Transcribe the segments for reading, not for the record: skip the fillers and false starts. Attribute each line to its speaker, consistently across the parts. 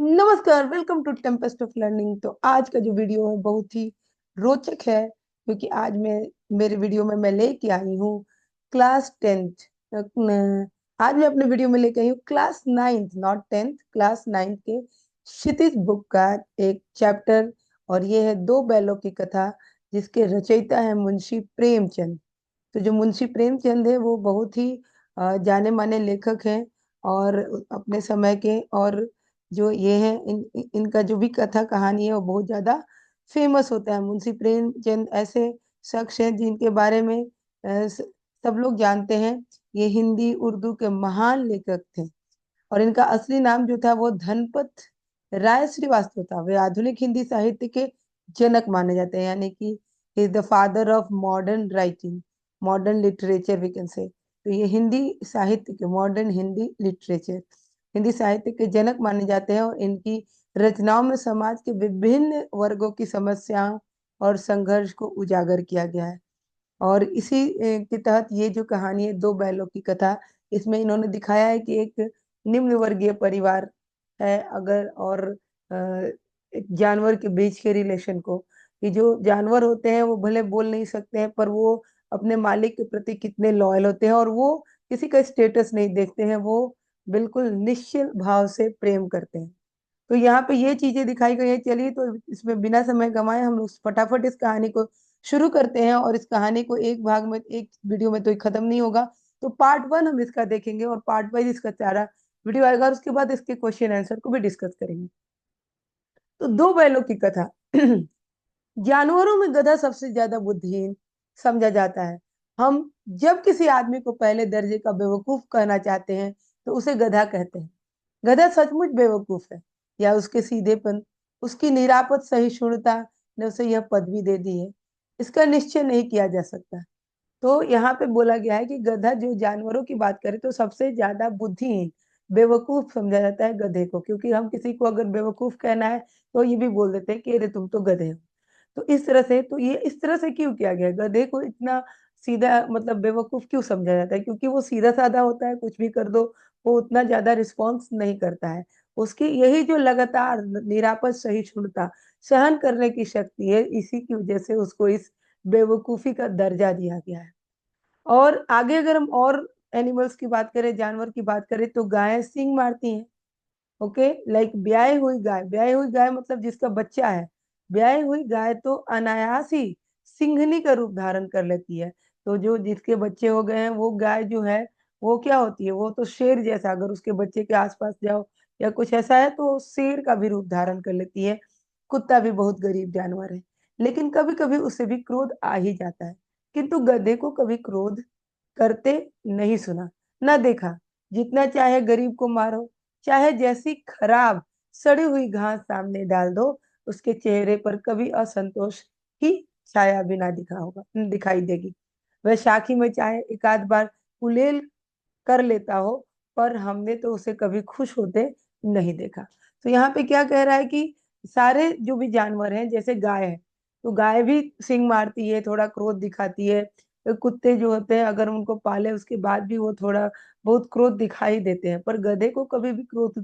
Speaker 1: नमस्कार, welcome to tempest of learning. तो आज का जो वीडियो है बहुत ही रोचक है, क्योंकि आज मैं मेरे वीडियो में मैं लेके आई हूँ क्लास 10th। आज मैं अपने वीडियो में लेके आई हूँ class 9th, not 10th, class 9th के क्षितिज बुक का एक चैप्टर। और ये है दो बैलों की कथा, जिसके रचयिता है मुंशी प्रेमचंद। तो जो मुंशी प्रेमचंद है वो बहुत ही जाने माने लेखक हैं, और अपने समय के। और जो ये है इनका जो भी कथा कहानी है वो बहुत ज्यादा फेमस होता है। मुंशी प्रेमचंद ऐसे शख्स हैं जिनके बारे में सब लोग जानते हैं। ये हिंदी उर्दू के महान लेखक थे, और इनका असली नाम जो था वो धनपत राय श्रीवास्तव था। वे आधुनिक हिंदी साहित्य के जनक माने जाते हैं, यानी कि is the father of modern writing, modern literature we can say. तो ये हिंदी साहित्य के, मॉडर्न हिंदी लिटरेचर, हिंदी साहित्य के जनक माने जाते हैं। और इनकी रचनाओं में समाज के विभिन्न वर्गों की समस्याओं और संघर्ष को उजागर किया गया है। और इसी के तहत ये जो कहानी है दो बैलों की कथा, इसमें इन्होंने दिखाया है कि एक निम्न वर्गीय परिवार है अगर, और एक जानवर के बीच के रिलेशन को, कि जो जानवर होते हैं वो भले बोल नहीं सकते हैं, पर वो अपने मालिक के प्रति कितने लॉयल होते हैं, और वो किसी का स्टेटस नहीं देखते हैं, वो बिल्कुल निश्चल भाव से प्रेम करते हैं। तो यहाँ पे ये चीजें दिखाई गई है। चलिए, तो इसमें बिना समय गंवाए हम लोग फटाफट इस कहानी को शुरू करते हैं। और इस कहानी को एक भाग में, एक वीडियो में तो ये खत्म नहीं होगा। तो पार्ट 1 हम इसका देखेंगे, और पार्ट वाइज इसका सारा वीडियो आएगा, और उसके बाद इसके क्वेश्चन आंसर को भी डिस्कस करेंगे। तो दो बैलों की कथा। जानवरों में गधा सबसे ज्यादा बुद्धिहीन समझा जाता है। हम जब किसी आदमी को पहले दर्जे का बेवकूफ कहना चाहते हैं तो उसे गधा कहते हैं। गधा सचमुच बेवकूफ है, या उसके सीधेपन, उसकी निरापद सहिष्णुता ने उसे यह पदवी दे दी है, इसका निश्चय नहीं किया जा सकता। तो यहाँ पे बोला गया है कि गधा, जो जानवरों की बात करें तो सबसे ज्यादा बुद्धिहीन, बेवकूफ समझा जाता है गधे को। क्योंकि हम किसी को अगर बेवकूफ कहना है तो ये भी बोल देते हैं कि अरे तुम तो गधे हो। तो इस तरह से, तो ये इस तरह से क्यों किया गया? गधे को इतना सीधा, मतलब बेवकूफ क्यों समझा जाता है? क्योंकि वो सीधा साधा होता है, कुछ भी कर दो वो उतना ज्यादा रिस्पॉन्स नहीं करता है। उसकी यही जो लगातार निरापद सहिष्णुता, सहन करने की शक्ति है, इसी की वजह से उसको इस बेवकूफी का दर्जा दिया गया है। और आगे अगर हम और एनिमल्स की बात करें, जानवर की बात करें, तो गायें सींग मारती हैं। ओके, लाइक ब्याही हुई गाय, ब्याही हुई गाय मतलब जिसका बच्चा है, ब्याही हुई गाय तो अनायास ही सिंघनी का रूप धारण कर लेती है। तो जो जिसके बच्चे हो गए हैं वो गाय जो है वो क्या होती है? वो तो शेर जैसा, अगर उसके बच्चे के आसपास जाओ या कुछ ऐसा है तो शेर का भी रूप धारण कर लेती है। कुत्ता भी बहुत गरीब जानवर है, लेकिन कभी कभी उसे भी क्रोध आ ही जाता है। किंतु गधे को कभी क्रोध करते नहीं सुना, ना देखा। जितना चाहे गरीब को मारो, चाहे जैसी खराब सड़ी हुई घास सामने डाल दो, उसके चेहरे पर कभी असंतोष की छाया भी ना दिखाई देगी। वह साखी में चाहे एक आध बार कुलेल कर लेता हो, पर हमने तो उसे कभी खुश होते नहीं देखा। तो यहाँ पे क्या कह रहा है कि सारे जो भी जानवर हैं, जैसे गाय है, तो गाय भी सींग मारती है, थोड़ा क्रोध दिखाती है। तो कुत्ते जो होते हैं, अगर उनको पाले उसके बाद भी वो थोड़ा बहुत क्रोध दिखाई देते हैं, पर गधे को कभी भी क्रोध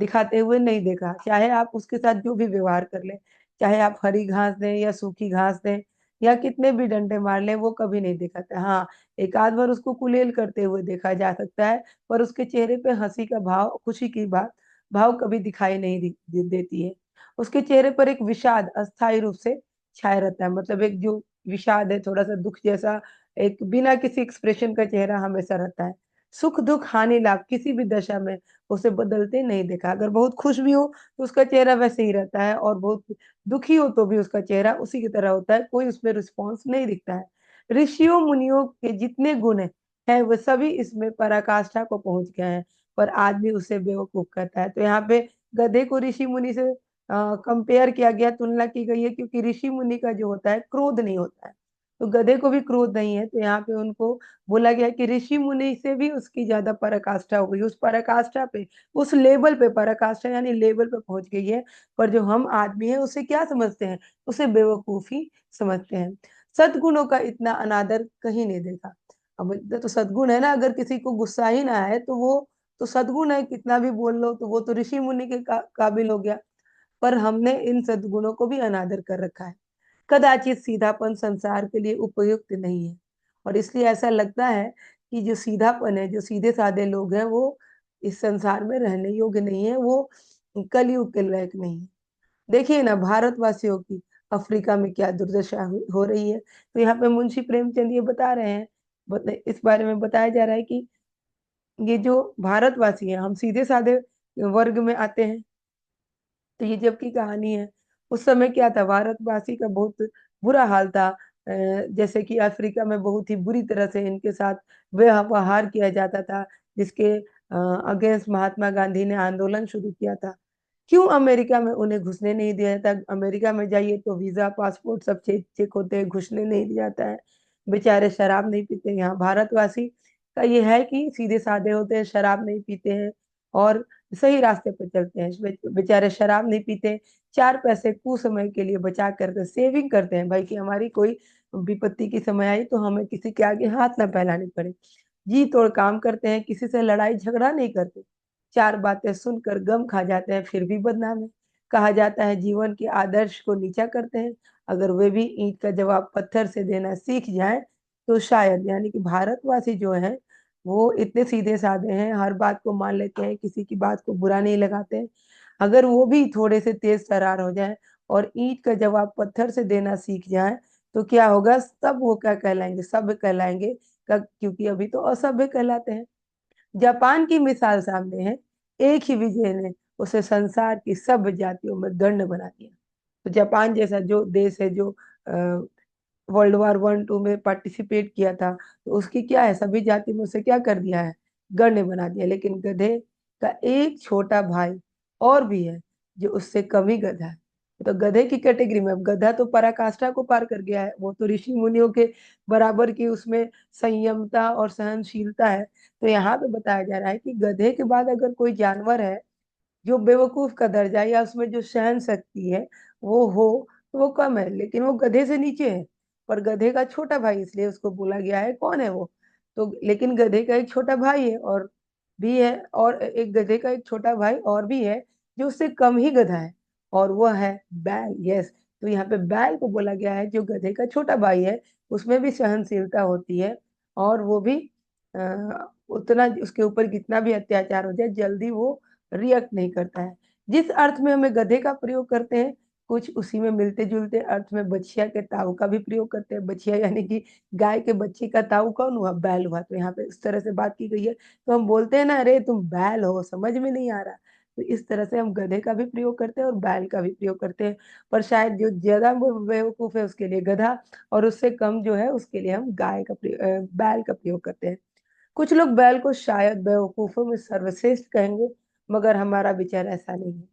Speaker 1: दिखाते हुए नहीं देखा। चाहे आप उसके साथ जो भी व्यवहार कर ले, चाहे आप हरी घास दें या सूखी घास दें, या कितने भी डंडे मार लें, वो कभी नहीं दिखाता। हाँ, एक आध बार उसको कुलेल करते हुए देखा जा सकता है, पर उसके चेहरे पे हंसी का भाव, खुशी की बात भाव कभी दिखाई नहीं देती है। उसके चेहरे पर एक विषाद अस्थायी रूप से छाया रहता है, मतलब एक जो विषाद है, थोड़ा सा दुख जैसा, एक बिना किसी एक्सप्रेशन का चेहरा हमेशा रहता है। सुख दुख हानि लाभ किसी भी दशा में उसे बदलते नहीं देखा। अगर बहुत खुश भी हो तो उसका चेहरा वैसे ही रहता है, और बहुत दुखी हो तो भी उसका चेहरा उसी की तरह होता है, कोई उसमें रिस्पॉन्स नहीं दिखता है। ऋषियों मुनियों के जितने गुण हैं वो सभी इसमें पराकाष्ठा को पहुंच गए हैं, पर आदमी उसे बेवकूफ कहता है। तो यहाँ पे गधे को ऋषि मुनि से कंपेयर किया गया, तुलना की गई है, क्योंकि ऋषि मुनि का जो होता है क्रोध नहीं होता है, तो गधे को भी क्रोध नहीं है। तो यहाँ पे उनको बोला गया कि ऋषि मुनि से भी उसकी ज्यादा पराकाष्ठा हो गई, उस पराकाष्ठा पे, उस लेवल पे, पराकाष्ठा यानी लेवल पे पहुंच गई है। पर जो हम आदमी है उसे क्या समझते हैं? उसे बेवकूफी समझते हैं। सद्गुणों का इतना अनादर कहीं नहीं देखा। अब तो सद्गुण है ना, अगर किसी को गुस्सा ही ना आए तो वो तो सद्गुण है, कितना भी बोल लो, तो वो तो ऋषि मुनि के काबिल हो गया। पर हमने इन सद्गुणों को भी अनादर कर रखा है। कदाचित सीधापन संसार के लिए उपयुक्त नहीं है, और इसलिए ऐसा लगता है कि जो सीधापन है, जो सीधे साधे लोग हैं, वो इस संसार में रहने योग्य नहीं है, वो कलयुग के लायक नहीं है। देखिए ना, भारतवासियों की अफ्रीका में क्या दुर्दशा हो रही है। तो यहाँ पे मुंशी प्रेमचंद ये बता रहे हैं, इस बारे में बताया जा रहा है कि ये जो भारतवासी हैं, हम सीधे साधे वर्ग में आते हैं। तो ये जब की कहानी है, उस समय क्या था, भारतवासी का बहुत बुरा हाल था। जैसे कि अफ्रीका में बहुत ही बुरी तरह से इनके साथ व्यवहार किया जाता था, जिसके अगेंस्ट महात्मा गांधी ने आंदोलन शुरू किया था। क्यों अमेरिका में उन्हें घुसने नहीं दिया जाता? अमेरिका में जाइए तो वीजा पासपोर्ट सब चेक होते हैं, घुसने नहीं दिया जाता है। बेचारे शराब नहीं पीते। यहाँ भारतवासी का ये है कि सीधे साधे होते हैं, शराब नहीं पीते हैं और सही रास्ते पर चलते हैं। बेचारे शराब नहीं पीते, चार पैसे कुछ समय के लिए बचा करके सेविंग करते हैं भाई, कि हमारी कोई विपत्ति की समय आई तो हमें किसी के आगे हाथ ना फैलाने पड़े। जी तोड़ काम करते हैं, किसी से लड़ाई झगड़ा नहीं करते। चार बातें सुनकर गम खा जाते हैं, फिर भी बदनाम है। कहा जाता है जीवन के आदर्श को नीचा करते हैं। अगर वे भी ईंट का जवाब पत्थर से देना सीख जाएं तो शायद, यानी कि भारतवासी जो है वो इतने सीधे साधे हैं, हर बात को मान लेते हैं, किसी की बात को बुरा नहीं लगाते हैं। अगर वो भी थोड़े से तेज तर्रार हो जाए और ईंट का जवाब पत्थर से देना सीख जाए तो क्या होगा? सब वो क्या कहलाएंगे? सभ्य कहलाएंगे। क्योंकि अभी तो असभ्य कहलाते हैं। जापान की मिसाल सामने है। एक ही विजय ने उसे संसार की सब जातियों में गण्य बना दिया। तो जापान जैसा जो देश है, जो वर्ल्ड वार वन टू में पार्टिसिपेट किया था, तो उसकी क्या है, सभी जाति में उसे क्या कर दिया है? गण्य बना दिया। लेकिन गधे का एक छोटा भाई और भी है जो उससे कम ही गधा है। तो गधे की कैटेगरी में, अब गधा तो पराकाष्ठा को पार कर गया है, वो तो ऋषि मुनियों के बराबर की उसमें संयमता और सहनशीलता है। तो यहाँ पे बताया जा रहा है कि गधे के बाद अगर कोई जानवर है जो बेवकूफ का दर्जा या उसमें जो सहन शक्ति है वो हो, तो वो कम है, लेकिन वो गधे से नीचे है। पर गधे का छोटा भाई इसलिए उसको बोला गया है। कौन है वो? तो लेकिन गधे का एक छोटा भाई है और भी है, और एक गधे का एक छोटा भाई और भी है जो उससे कम ही गधा है, और वो है बैल। यस, तो यहाँ पे बैल को बोला गया है जो गधे का छोटा भाई है, उसमें भी सहनशीलता होती है, और वो भी उतना, उसके ऊपर कितना भी अत्याचार हो जाए जल्दी वो रिएक्ट नहीं करता है। जिस अर्थ में हमें गधे का प्रयोग करते हैं, कुछ उसी में मिलते जुलते अर्थ में बछिया के ताऊ का भी प्रयोग करते हैं। बछिया यानी कि गाय के बच्चे का ताऊ कौन हुआ? बैल हुआ। तो यहाँ पे इस तरह से बात की गई है। तो हम बोलते हैं ना, अरे तुम बैल हो, समझ में नहीं आ रहा। तो इस तरह से हम गधे का भी प्रयोग करते हैं और बैल का भी प्रयोग करते हैं। पर शायद जो ज्यादा बेवकूफ है उसके लिए गधा, और उससे कम जो है उसके लिए हम बैल का प्रयोग करते हैं। कुछ लोग बैल को शायद बेवकूफों में सर्वश्रेष्ठ कहेंगे, मगर हमारा विचार ऐसा नहीं है।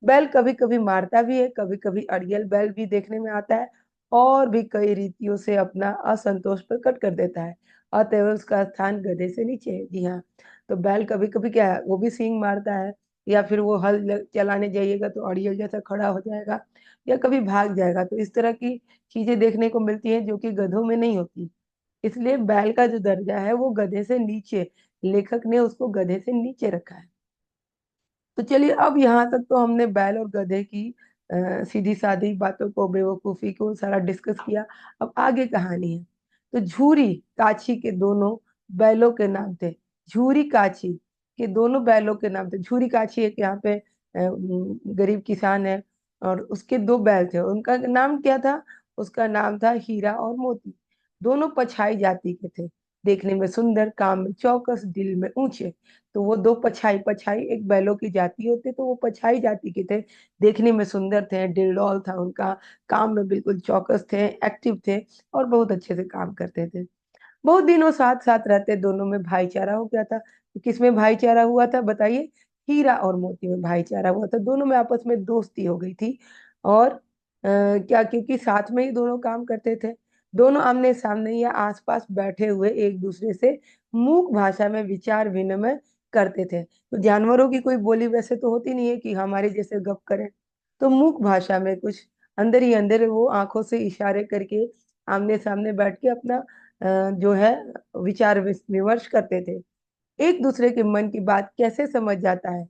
Speaker 1: बैल कभी कभी मारता भी है, कभी कभी अड़ियल बैल भी देखने में आता है, और भी कई रीतियों से अपना असंतोष प्रकट कर देता है। अतएव उसका स्थान गधे से नीचे है। जी हाँ, तो बैल कभी कभी क्या है, वो भी सींग मारता है, या फिर वो हल चलाने जाइएगा तो अड़ियल जैसा खड़ा हो जाएगा, या कभी भाग जाएगा। तो इस तरह की चीजें देखने को मिलती हैं जो कि गधों में नहीं होती। इसलिए बैल का जो दर्जा है वो गधे से नीचे, लेखक ने उसको गधे से नीचे रखा है। तो चलिए, अब यहाँ तक तो हमने बैल और गधे की सीधी सादी बातों को, बेवकूफी को सारा डिस्कस किया। अब आगे कहानी है। तो झूरी काछी के दोनों बैलों के नाम थे। झूरी काछी के दोनों बैलों के नाम थे। झूरी काछी एक यहाँ पे गरीब किसान है, और उसके दो बैल थे। उनका नाम क्या था? उसका नाम था हीरा और मोती। दोनों पछाई जाति के थे, देखने में सुंदर, काम में चौकस, दिल में ऊंचे। तो वो दो पछाई, पछाई एक बैलों की जाति होती, तो वो पछाई जाति के थे। देखने में सुंदर थे, डिलडौल था उनका, काम में बिल्कुल चौकस थे, एक्टिव थे, और बहुत अच्छे से काम करते थे। बहुत दिनों साथ साथ रहते, दोनों में भाईचारा हो गया था। तो किसमें भाईचारा हुआ था बताइए? हीरा और मोती में भाईचारा हुआ था। दोनों में आपस में दोस्ती हो गई थी। और क्या, क्योंकि साथ में ही दोनों काम करते थे। दोनों आमने सामने या आसपास बैठे हुए एक दूसरे से मूक भाषा में विचार विनिमय करते थे। तो जानवरों की कोई बोली वैसे तो होती नहीं है कि हमारे जैसे गप करें। तो मूक भाषा में कुछ अंदर ही अंदर वो आंखों से इशारे करके आमने सामने बैठ के अपना जो है विचार विमर्श करते थे। एक दूसरे के मन की बात कैसे समझ जाता है,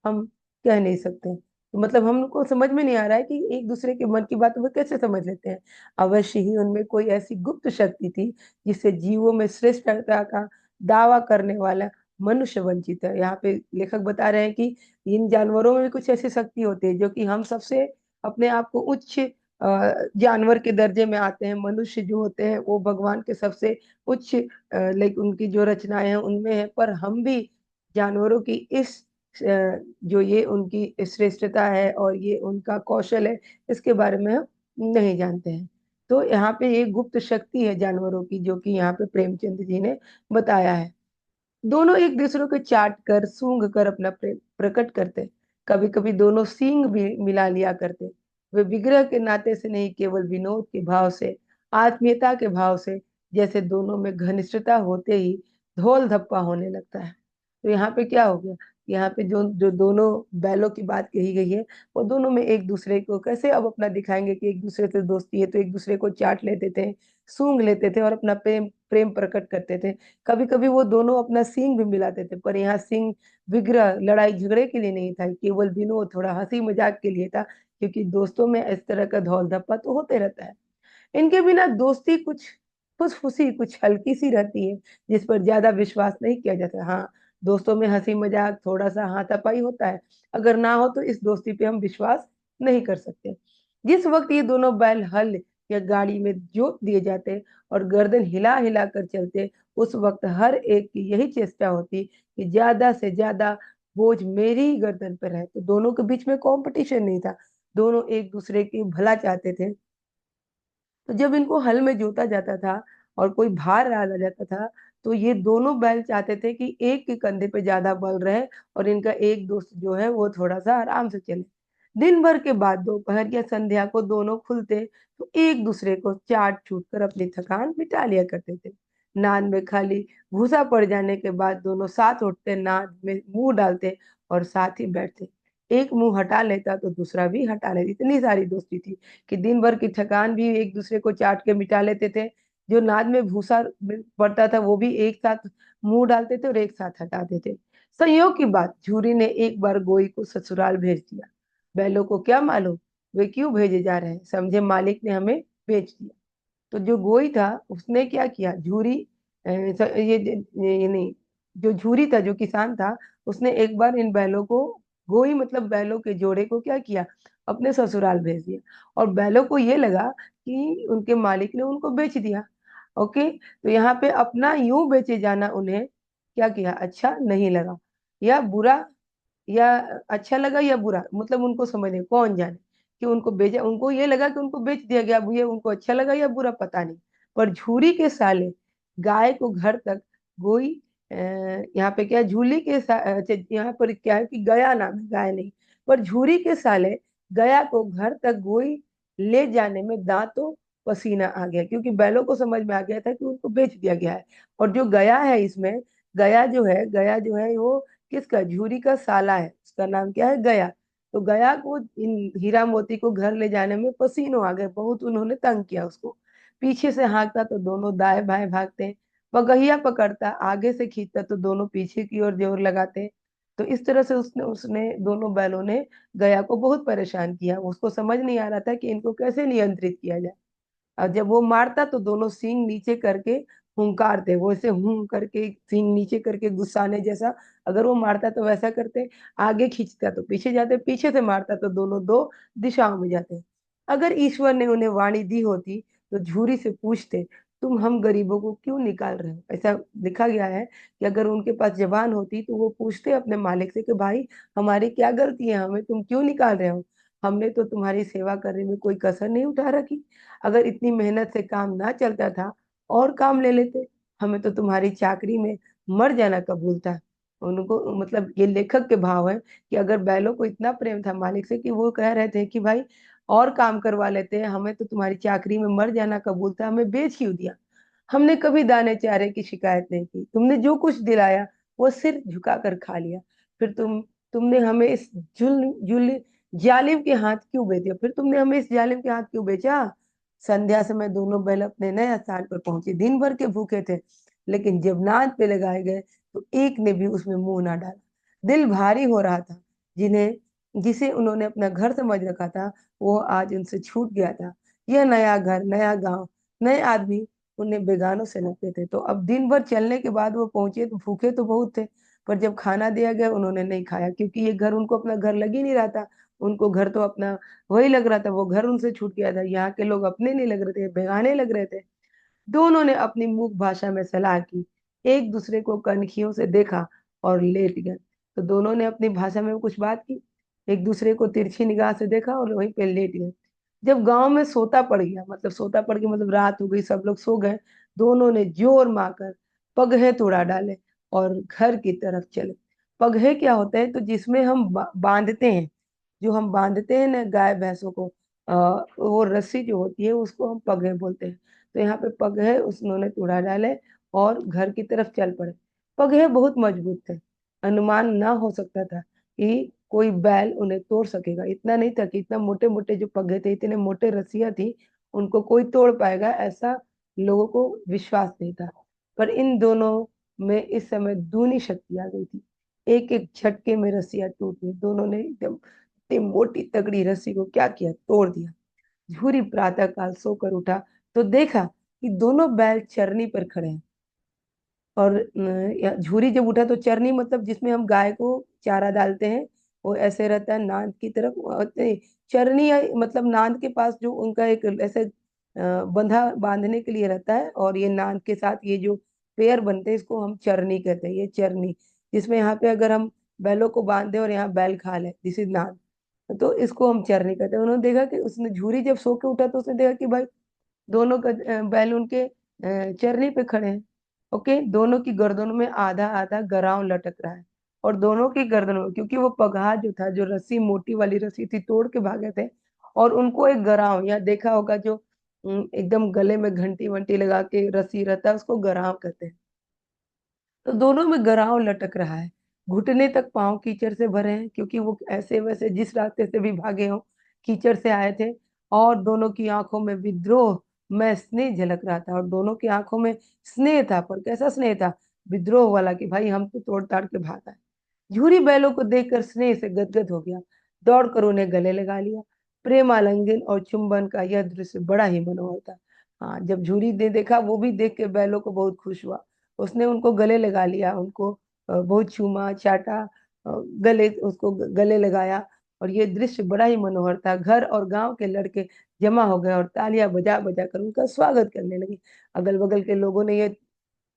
Speaker 1: हम कह नहीं सकते। तो मतलब हमको समझ में नहीं आ रहा है कि एक दूसरे के मन की बात वो कैसे समझ लेते हैं। अवश्य ही उनमें कोई ऐसी गुप्त शक्ति थी जिससे जीवों में श्रेष्ठता का दावा करने वाला मनुष्य वंचित है। यहाँ पे लेखक बता रहे हैं कि इन जानवरों में भी कुछ ऐसी शक्ति होती है जो कि हम सबसे अपने आप को उच्च जानवर के दर्जे में आते हैं। मनुष्य जो होते हैं वो भगवान के सबसे उच्च लाइक उनकी जो रचनाएं हैं उनमें है, पर हम भी जानवरों की इस जो ये उनकी श्रेष्ठता है और ये उनका कौशल है, इसके बारे में हम नहीं जानते हैं। तो यहाँ पे ये गुप्त शक्ति है जानवरों की, जो कि यहाँ पे प्रेमचंद जी ने बताया है। दोनों एक दूसरे को चाट कर सूंघ कर अपना प्रेम प्रकट करते। कभी कभी दोनों सींग भी मिला लिया करते। वे विग्रह के नाते से नहीं, केवल विनोद के भाव से, आत्मीयता के भाव से, जैसे दोनों में घनिष्ठता होते ही धोल धप्पा होने लगता है। तो यहाँ पे क्या हो गया, यहाँ पे जो जो दोनों बैलों की बात कही गई है, वो दोनों में एक दूसरे को कैसे अब अपना दिखाएंगे कि एक दूसरे से दोस्ती है, तो एक दूसरे को चाट लेते थे, सूंघ लेते थे और अपना प्रेम प्रेम प्रकट करते थे। कभी कभी वो दोनों अपना सींग भी मिलाते थे, पर यहाँ सींग विग्रह लड़ाई झगड़े के लिए नहीं था, केवल विनोद थोड़ा हंसी मजाक के लिए था, क्योंकि दोस्तों में इस तरह का धौल धप्पा तो होते रहता है। इनके बिना दोस्ती कुछ फुसफुसी, कुछ हल्की सी रहती है, जिस पर ज्यादा विश्वास नहीं किया जाता। हाँ, दोस्तों में हंसी मजाक, थोड़ा सा हाथापाई होता है, अगर ना हो तो इस दोस्ती पे हम विश्वास नहीं कर सकते। जिस वक्त ये दोनों बैल हल या गाड़ी में जोत दिए जाते और गर्दन हिला हिला कर चलते, उस वक्त हर एक की यही चेष्टा होती कि ज्यादा से ज्यादा बोझ मेरी ही गर्दन पर है। तो दोनों के बीच में कंपटीशन नहीं था, दोनों एक दूसरे की भला चाहते थे। तो जब इनको हल में जोता जाता था और कोई भार डाला जाता था, तो ये दोनों बैल चाहते थे कि एक के कंधे पे ज्यादा बल रहे और इनका एक दोस्त जो है वो थोड़ा सा आराम से चले। दिन भर के बाद दोपहर या संध्या को दोनों खुलते तो एक दूसरे को चाट छूट कर अपनी थकान मिटा लिया करते थे। नाद में खाली भूसा पड़ जाने के बाद दोनों साथ उठते, नाद में मुंह डालते और साथ ही बैठते। एक मुंह हटा लेता तो दूसरा भी हटा लेती, इतनी सारी दोस्ती थी कि दिन भर की थकान भी एक दूसरे को चाट के मिटा लेते थे। जो नाद में भूसा पड़ता था वो भी एक साथ मुंह डालते थे और एक साथ हटाते थे। संयोग की बात, झूरी ने एक बार गोई को ससुराल भेज दिया। बैलों को क्या मालूम वे क्यों भेजे जा रहे हैं, समझे मालिक ने हमें भेज दिया। तो जो गोई था उसने क्या किया, झूरी ये नहीं, जो झूरी था, जो किसान था, उसने एक बार इन बैलों को, गोई मतलब बैलों के जोड़े को क्या किया, अपने ससुराल भेज दिया। और बैलों को ये लगा कि उनके मालिक ने उनको बेच दिया। ओके, तो यहाँ पे अपना यूं बेचे जाना उन्हें क्या किया, अच्छा नहीं लगा या बुरा, या अच्छा लगा या बुरा, मतलब उनको समझ नहीं, कौन जाने कि उनको बेचा, उनको ये लगा कि उनको बेच दिया गया, अब ये उनको अच्छा लगा या बुरा पता नहीं। पर झूरी के साले गाय को घर तक गोई, यहाँ पे क्या है, अच्छा, यहाँ पर क्या है कि गया नाम है, गाय नहीं। पर झूरी के साले गया को घर तक गोई ले जाने में दांतों पसीना आ गया, क्योंकि बैलों को समझ में आ गया था कि उनको बेच दिया गया है। और जो गया है इसमें, गया जो है वो किसका, झूरी का साला है, उसका नाम क्या है, गया। तो गया को इन हीरा मोती को घर ले जाने में पसीनों आ गए, बहुत उन्होंने तंग किया उसको। पीछे से हाँकता तो दोनों दाएं बाएं भागते, पगहिया पकड़ता आगे से खींचता तो दोनों पीछे की ओर जोर लगाते। तो इस तरह से उसने उसने दोनों बैलों ने गया को बहुत परेशान किया। उसको समझ नहीं आ रहा था कि इनको कैसे नियंत्रित किया जाए। और जब वो मारता तो दोनों सींग नीचे करके हुंकारते, वो ऐसे हूं करके सींग नीचे करके गुस्साने जैसा, अगर वो मारता तो वैसा करते, आगे खींचता तो पीछे जाते, पीछे से मारता तो दोनों दो दिशाओं में जाते। अगर ईश्वर ने उन्हें वाणी दी होती तो झूरी से पूछते, तुम हम गरीबों को क्यों निकाल रहे हो, ऐसा लिखा गया है कि अगर उनके पास जबान होती तो वो पूछते अपने मालिक से कि भाई हमारी क्या गलती है, हमें तुम क्यों निकाल रहे हो, हमने तो तुम्हारी सेवा करने में कोई कसर नहीं उठा रखी, अगर इतनी मेहनत से काम ना चलता था और काम ले लेते, हमें तो तुम्हारी चाकरी में मर जाना कबूल था। उनको मतलब ये लेखक के भाव है कि अगर बैलों को इतना प्रेम था मालिक से कि वो कह रहे थे कि भाई और काम करवा लेते हैं, हमें तो तुम्हारी चाकरी में मर जाना कबूल था, हमें बेच क्यों दिया। हमने कभी दाने चारे की शिकायत नहीं की, तुमने जो कुछ दिलाया वो सिर झुका कर खा लिया, फिर तुमने हमें इस जुल जुल जालिम के हाथ क्यों बेच दिया, फिर तुमने हमें इस जालिम के हाथ क्यों बेचा। संध्या समय दोनों बैल अपने नए स्थान पर पहुंचे, दिन भर के भूखे थे, लेकिन जब नाद पे लगाए गए तो एक ने भी उसमें मुंह ना डाला। दिल भारी हो रहा था। जिसे उन्होंने अपना घर समझ रखा था वो आज उनसे छूट गया था। यह नया घर, नया गांव, नए आदमी उन्हें बेगानों से लगते थे। तो अब दिन भर चलने के बाद वो पहुंचे तो भूखे तो बहुत थे, पर जब खाना दिया गया उन्होंने नहीं खाया, क्योंकि ये घर उनको अपना घर लग ही नहीं रहा था। उनको घर तो अपना वही लग रहा था, वो घर उनसे छूट गया था। यहाँ के लोग अपने नहीं लग रहे थे, बेगाने लग रहे थे। दोनों ने अपनी मूक भाषा में सलाह की, एक दूसरे को कनखियों से देखा और लेट गए। तो दोनों ने अपनी भाषा में कुछ बात की, एक दूसरे को तिरछी निगाह से देखा और वहीं पे लेट गए। जब गांव में सोता पड़ गया, मतलब सोता पड़ गया मतलब रात हो गई, सब लोग सो गए, दोनों ने जोर मारकर पगहे तोड़ा डाले और घर की तरफ चले। पगहे क्या होते हैं? तो जिसमें हम बांधते हैं, जो हम बांधते हैं ना गाय भैंसों को, वो रस्सी जो होती है उसको हम पगहे बोलते हैं। तो यहाँ पे पगहे उन्होंने तोड़ा डाले और घर की तरफ चल पड़े। पगहे बहुत मजबूत थे, अनुमान ना हो सकता था कि कोई बैल उन्हें तोड़ सकेगा। इतना नहीं था कि इतना मोटे मोटे जो पगहे थे, इतने मोटे रस्सियां थी, उनको कोई तोड़ पाएगा, ऐसा लोगों को विश्वास नहीं था। पर इन दोनों में इस समय दूनी शक्ति आ गई थी। एक एक झटके में रस्सियां टूट गई। दोनों ने एकदम इतनी मोटी तगड़ी रस्सी को क्या किया, तोड़ दिया। झूरी प्रातः काल सोकर उठा तो देखा कि दोनों बैल चरनी पर खड़े हैं। और झूरी जब उठा तो चरनी मतलब जिसमें हम गाय को चारा डालते हैं, वो ऐसे रहता है नांद की तरफ। चरनी मतलब नांद के पास जो उनका एक ऐसे बंधा बांधने के लिए रहता है, और ये नांद के साथ ये जो पेयर बनते हैं इसको हम चरनी कहते हैं। ये चरनी जिसमें यहाँ पे अगर हम बैलों को बांध दें और यहाँ बैल खा ले, दिस इज नांद, तो इसको हम चरनी कहते हैं। उन्होंने देखा कि उसने झूरी जब सो के उठा तो उसने देखा कि भाई दोनों का बैल उनके चरनी पे खड़े हैं। ओके, दोनों की गर्दनों में आधा आधा गराव लटक रहा है, और दोनों की गर्दनों में, क्योंकि वो पगहा जो था, जो रस्सी मोटी वाली रस्सी थी, तोड़ के भागे थे, और उनको एक गराव, या देखा होगा जो एकदम गले में घंटी वंटी लगा के रस्सी रहता है, उसको गराव कहते हैं। तो दोनों में गराव लटक रहा है। घुटने तक पांव कीचड़ से भरे हैं, क्योंकि वो ऐसे वैसे जिस रास्ते से भी भागे हो, कीचड़ से आए थे। और दोनों की आंखों में विद्रोह में स्नेह झलक रहा था, और दोनों की आंखों में स्नेह था, पर कैसा स्नेह था? विद्रोह वाला, कि भाई हम तो तोड़ ताड़ के भागा है। झूरी बैलों को देखकर स्नेह से गदगद हो गया, दौड़कर उन्हें गले लगा लिया। प्रेम आलिंगन और चुंबन का यह दृश्य बड़ा ही मनोहर था। हाँ, जब झूरी ने देखा, वो भी देख के बैलों को बहुत खुश हुआ। उसने उनको गले लगा लिया, उनको बहुत चूमा चाटा, गले उसको गले लगाया। और ये दृश्य बड़ा ही मनोहर था। घर और गांव के लड़के जमा हो गए और तालियां बजा बजा कर उनका स्वागत करने लगे। अगल बगल के लोगों ने ये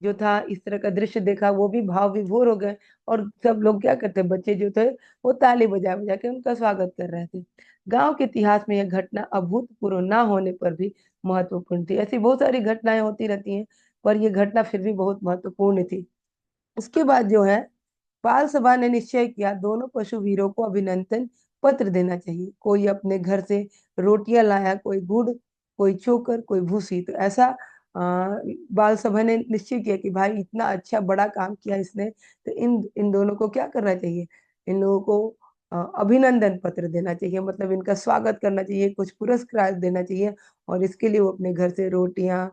Speaker 1: जो था इस तरह का दृश्य देखा, वो भी भाव विभोर हो गए। और सब लोग क्या करते, बच्चे जो थे वो ताली बजा बजा के उनका स्वागत कर रहे थे। गांव के इतिहास में यह घटना अभूतपूर्व ना होने पर भी महत्वपूर्ण थी। ऐसी बहुत सारी घटनाएं होती रहती हैं, पर यह घटना फिर भी बहुत महत्वपूर्ण थी। उसके बाद जो है, बाल सभा ने निश्चय किया दोनों पशु वीरों को अभिनंदन पत्र देना चाहिए। कोई अपने घर से रोटियां लाया, कोई गुड़, कोई चोकर, कोई भूसी। तो ऐसा बाल सभा ने निश्चय किया कि भाई इतना अच्छा बड़ा काम किया इसने, तो इन इन दोनों को क्या करना चाहिए, इन लोगों को अभिनंदन पत्र देना चाहिए, मतलब इनका स्वागत करना चाहिए, कुछ पुरस्कार देना चाहिए। और इसके लिए वो अपने घर से रोटियां,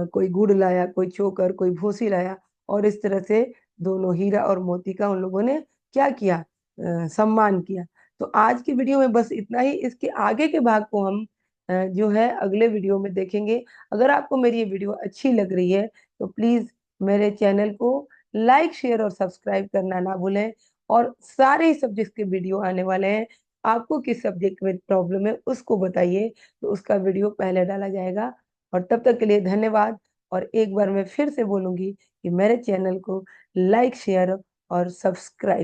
Speaker 1: कोई गुड़ लाया, कोई चोकर, कोई भूसी लाया, और इस तरह से दोनों हीरा और मोती का उन लोगों ने क्या किया, सम्मान किया। तो आज की वीडियो में बस इतना ही। इसके आगे के भाग को हम जो है अगले वीडियो में देखेंगे। अगर आपको मेरी ये वीडियो अच्छी लग रही है तो प्लीज मेरे चैनल को लाइक शेयर और सब्सक्राइब करना ना भूलें। और सारे सब्जेक्ट के वीडियो आने वाले हैं, आपको किस सब्जेक्ट में प्रॉब्लम है उसको बताइए, तो उसका वीडियो पहले डाला जाएगा। और तब तक के लिए धन्यवाद। और एक बार मैं फिर से बोलूंगी कि मेरे चैनल को लाइक शेयर और सब्सक्राइब